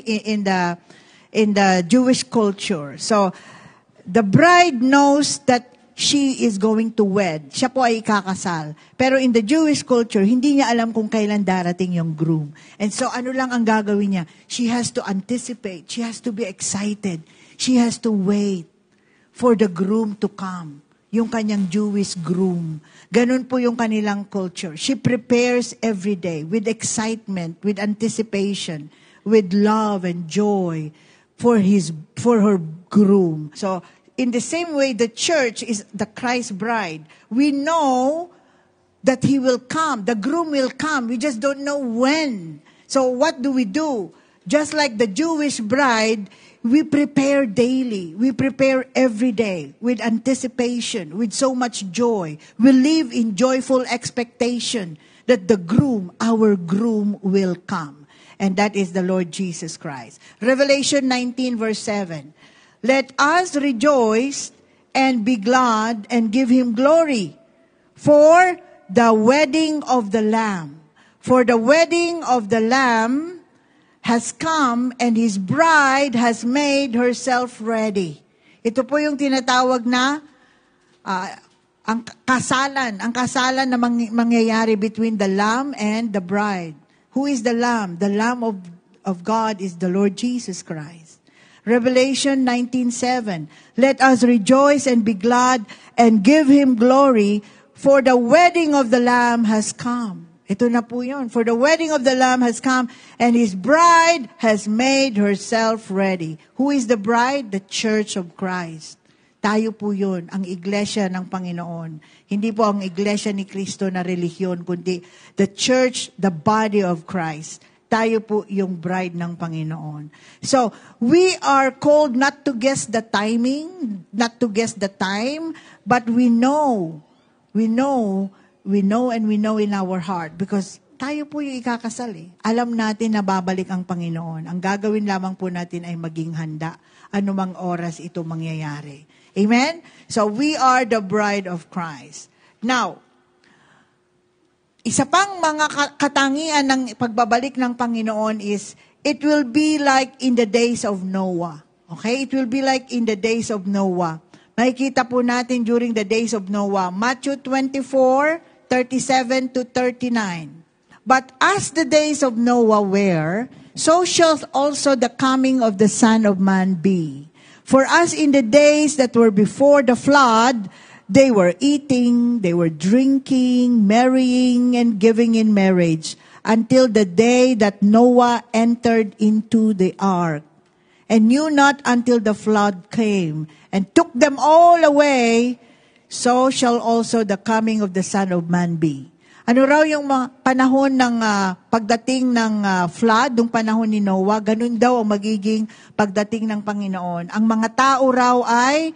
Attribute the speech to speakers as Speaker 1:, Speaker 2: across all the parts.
Speaker 1: in the Jewish culture. So, the bride knows that she is going to wed. Siya po ay ikakasal. Pero in the Jewish culture, hindi niya alam kung kailan darating yung groom. And so, ano lang ang gagawin niya? She has to anticipate. She has to be excited. She has to wait for the groom to come. Yung kanyang Jewish groom. Ganun po yung kanilang culture. She prepares every day with excitement, with anticipation, with love and joy for her groom. So, in the same way, the church is the Christ bride. We know that he will come. The groom will come. We just don't know when. So what do? Just like the Jewish bride, we prepare daily. We prepare every day with anticipation, with so much joy. We live in joyful expectation that the groom, our groom, will come. And that is the Lord Jesus Christ. Revelation 19 verse 7. Let us rejoice and be glad and give him glory for the wedding of the Lamb. For the wedding of the Lamb has come and his bride has made herself ready. Ito po yung tinatawag na ang kasalan na mangyayari between the Lamb and the bride. Who is the Lamb? The Lamb of God is the Lord Jesus Christ. Revelation 19:7. Let us rejoice and be glad and give him glory, for the wedding of the Lamb has come. Ito na po yun. For the wedding of the Lamb has come, and his bride has made herself ready. Who is the bride? The church of Christ. Tayo po yun, ang iglesia ng Panginoon. Hindi po ang iglesia ni Kristo na relihiyon, kundi the church, the body of Christ. Tayo po yung bride ng Panginoon. So, we are called not to guess the timing, not to guess the time, but we know in our heart, because tayo po yung ikakasal eh. Alam natin na babalik ang Panginoon. Ang gagawin lamang po natin ay maging handa anumang oras ito mangyayari. Amen? So, we are the bride of Christ. Now, isa pang mga katangian ng pagbabalik ng Panginoon is, it will be like in the days of Noah. Okay? It will be like in the days of Noah. Makikita po natin during the days of Noah. Matthew 24:37 to 39. But as the days of Noah were, so shall also the coming of the Son of Man be. For as in the days that were before the flood, they were eating, they were drinking, marrying, and giving in marriage, until the day that Noah entered into the ark, and knew not until the flood came, and took them all away, so shall also the coming of the Son of Man be. Ano raw yung mga panahon ng pagdating ng flood, yung panahon ni Noah, ganun daw ang magiging pagdating ng Panginoon. Ang mga tao raw ay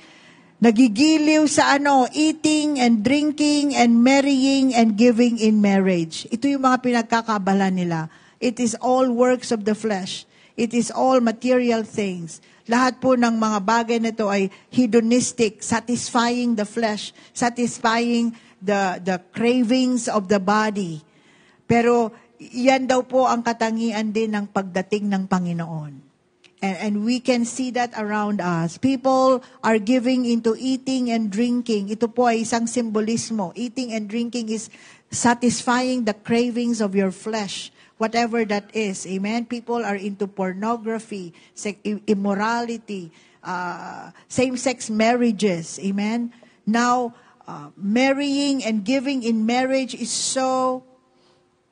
Speaker 1: nagigiliw sa eating and drinking and marrying and giving in marriage. Ito yung mga pinagkakabala nila. It is all works of the flesh. It is all material things. Lahat po ng mga bagay na ito ay hedonistic, satisfying the flesh, satisfying the cravings of the body. Pero yan daw po ang katangian din ng pagdating ng Panginoon. And we can see that around us. People are giving into eating and drinking. Ito po ay isang simbolismo. Eating and drinking is satisfying the cravings of your flesh, whatever that is. Amen? People are into pornography, immorality, same-sex marriages. Amen? Now, marrying and giving in marriage is so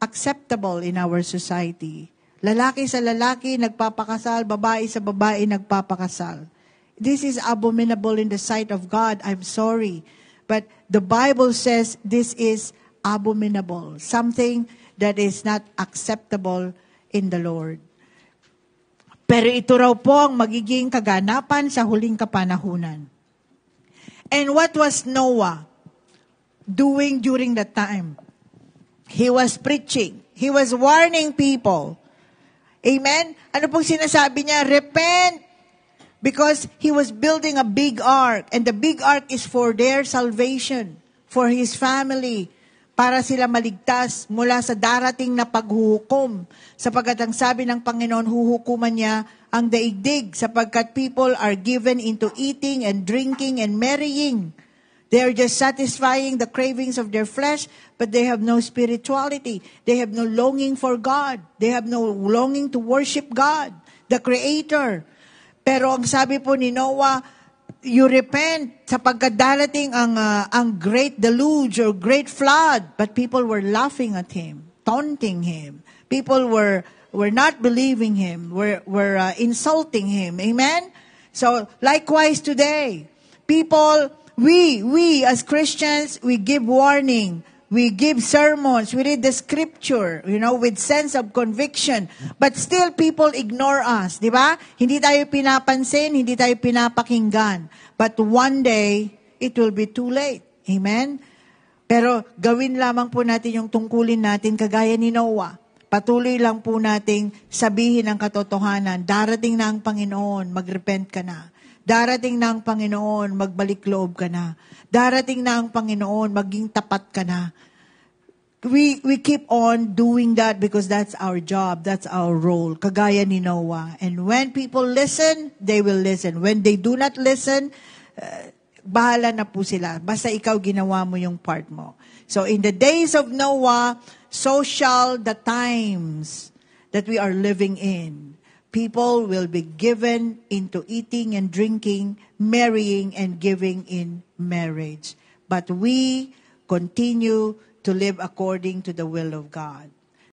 Speaker 1: acceptable in our society. Lalaki sa lalaki nagpapakasal, babae sa babae nagpapakasal. This is abominable in the sight of God. I'm sorry. But the Bible says this is abominable. Something that is not acceptable in the Lord. Pero ito raw po ang magiging kaganapan sa huling kapanahunan. And what was Noah doing during that time? He was preaching. He was warning people. Amen? Ano pong sinasabi niya? Repent. Because he was building a big ark. And the big ark is for their salvation. For his family. para sila maligtas mula sa darating na paghuhukom. Sapagkat ang sabi ng Panginoon, huhukuman niya ang daigdig, sapagkat people are given into eating and drinking and marrying. They are just satisfying the cravings of their flesh, but they have no spirituality. They have no longing for God. They have no longing to worship God, the Creator. Pero ang sabi po ni Noah, you repent sapagkat darating ang great deluge or great flood. But people were laughing at him, taunting him. People were not believing him, were insulting him. Amen? So, likewise today, people, we as Christians, we give warning. We give sermons, we read the scripture, with sense of conviction. But still, people ignore us, di ba? Hindi tayo pinapansin, hindi tayo pinapakinggan. But one day, it will be too late. Amen? Pero gawin lamang po natin yung tungkulin natin kagaya ni Noah. Patuloy lang po nating sabihin ang katotohanan. Darating na ang Panginoon, magrepent ka na. Darating na ang Panginoon, magbalik loob ka na. Darating na ang Panginoon, maging tapat ka na. We keep on doing that because that's our job, that's our role, kagaya ni Noah. And when people listen, they will listen. When they do not listen, bahala na po sila. Basta ikaw ginawa mo yung part mo. So in the days of Noah, so shall the times that we are living in. People will be given into eating and drinking, marrying and giving in marriage. But we continue to live according to the will of God.